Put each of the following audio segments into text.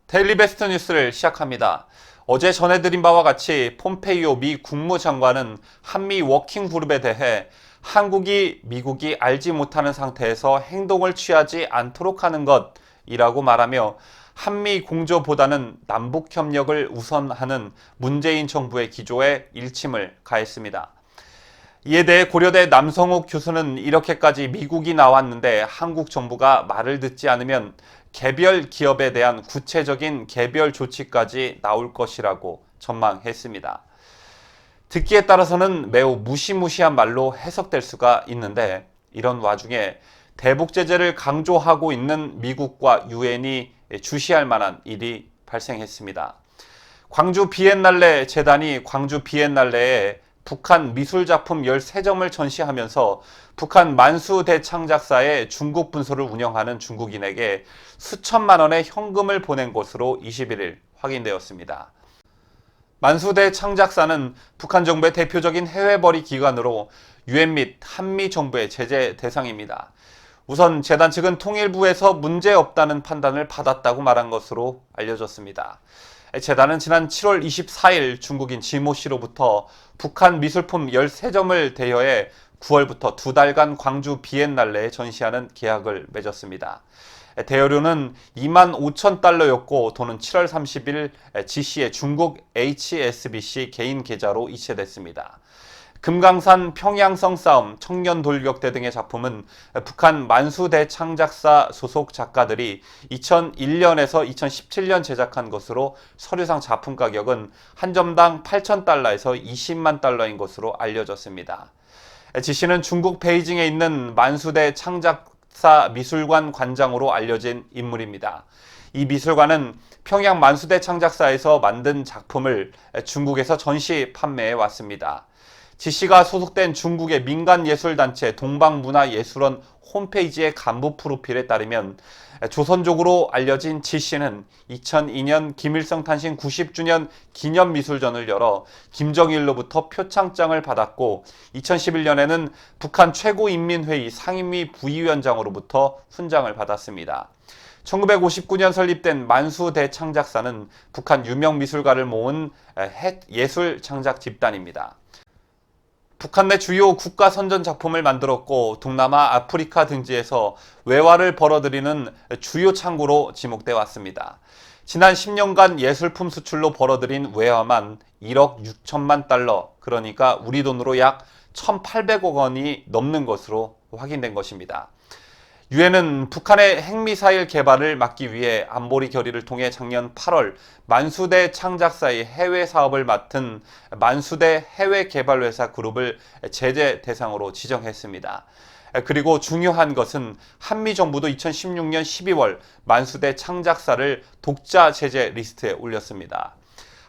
데일리 베스트 뉴스를 시작합니다. 어제 전해드린 바와 같이 폼페이오 미 국무장관은 한미 워킹 그룹에 대해 한국이 미국이 알지 못하는 상태에서 행동을 취하지 않도록 하는 것이라고 말하며 한미 공조보다는 남북 협력을 우선하는 문재인 정부의 기조에 일침을 가했습니다. 이에 대해 고려대 남성욱 교수는 이렇게까지 미국이 나왔는데 한국 정부가 말을 듣지 않으면 개별 기업에 대한 구체적인 개별 조치까지 나올 것이라고 전망했습니다. 듣기에 따라서는 매우 무시무시한 말로 해석될 수가 있는데 이런 와중에 대북 제재를 강조하고 있는 미국과 유엔이 주시할 만한 일이 발생했습니다. 광주 비엔날레 재단이 광주 비엔날레에 북한 미술작품 13점을 전시하면서 북한 만수 대창작사의 중국 분소를 운영하는 중국인에게 수천만 원의 현금을 보낸 것으로 21일 확인되었습니다. 만수 대창작사는 북한 정부의 대표적인 해외벌이 기관으로 유엔 및 한미 정부의 제재 대상입니다. 우선 재단 측은 통일부에서 문제없다는 판단을 받았다고 말한 것으로 알려졌습니다. 재단은 지난 7월 24일 중국인 지모 씨로부터 북한 미술품 13점을 대여해 9월부터 2달간 광주 비엔날레에 전시하는 계약을 맺었습니다. 대여료는 25,000달러였고 돈은 7월 30일 지 씨의 중국 HSBC 개인 계좌로 이체됐습니다. 금강산 평양성 싸움, 청년 돌격대 등의 작품은 북한 만수대 창작사 소속 작가들이 2001년에서 2017년 제작한 것으로 서류상 작품 가격은 한 점당 8,000달러에서 20만 달러인 것으로 알려졌습니다. 지 씨는 중국 베이징에 있는 만수대 창작사 미술관 관장으로 알려진 인물입니다. 이 미술관은 평양 만수대 창작사에서 만든 작품을 중국에서 전시 판매해 왔습니다. 지 씨가 소속된 중국의 민간예술단체 동방문화예술원 홈페이지의 간부 프로필에 따르면 조선족으로 알려진 지 씨는 2002년 김일성 탄신 90주년 기념미술전을 열어 김정일로부터 표창장을 받았고 2011년에는 북한 최고인민회의 상임위 부위원장으로부터 훈장을 받았습니다. 1959년 설립된 만수대창작사는 북한 유명 미술가를 모은 예술 창작 집단입니다. 북한 내 주요 국가 선전 작품을 만들었고 동남아, 아프리카 등지에서 외화를 벌어들이는 주요 창구로 지목돼 왔습니다. 지난 10년간 예술품 수출로 벌어들인 외화만 1억 6천만 달러, 그러니까 우리 돈으로 약 1,800억 원이 넘는 것으로 확인된 것입니다. 유엔은 북한의 핵미사일 개발을 막기 위해 안보리 결의를 통해 작년 8월 만수대 창작사의 해외 사업을 맡은 만수대 해외개발회사 그룹을 제재 대상으로 지정했습니다. 그리고 중요한 것은 한미 정부도 2016년 12월 만수대 창작사를 독자 제재 리스트에 올렸습니다.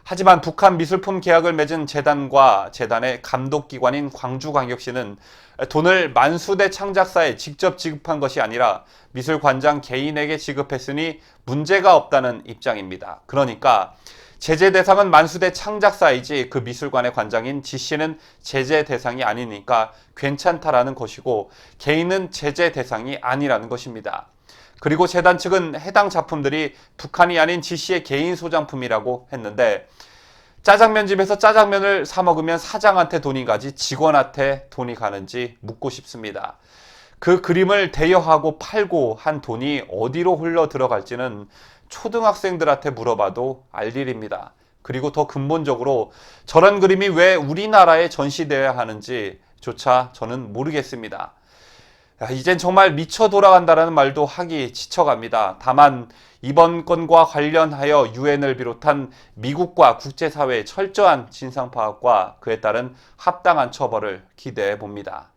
하지만 북한 미술품 계약을 맺은 재단과 재단의 감독기관인 광주광역시는 돈을 만수대 창작사에 직접 지급한 것이 아니라 미술관장 개인에게 지급했으니 문제가 없다는 입장입니다. 그러니까 제재 대상은 만수대 창작사이지 그 미술관의 관장인 지 씨는 제재 대상이 아니니까 괜찮다라는 것이고 개인은 제재 대상이 아니라는 것입니다. 그리고 재단 측은 해당 작품들이 북한이 아닌 지 씨의 개인 소장품이라고 했는데 짜장면 집에서 짜장면을 사 먹으면 사장한테 돈이 가지 직원한테 돈이 가는지 묻고 싶습니다. 그 그림을 대여하고 팔고 한 돈이 어디로 흘러 들어갈지는 초등학생들한테 물어봐도 알 일입니다. 그리고 더 근본적으로 저런 그림이 왜 우리나라에 전시되어야 하는지조차 저는 모르겠습니다. 이젠 정말 미쳐 돌아간다라는 말도 하기 지쳐갑니다. 다만 이번 건과 관련하여 유엔을 비롯한 미국과 국제사회의 철저한 진상파악과 그에 따른 합당한 처벌을 기대해 봅니다.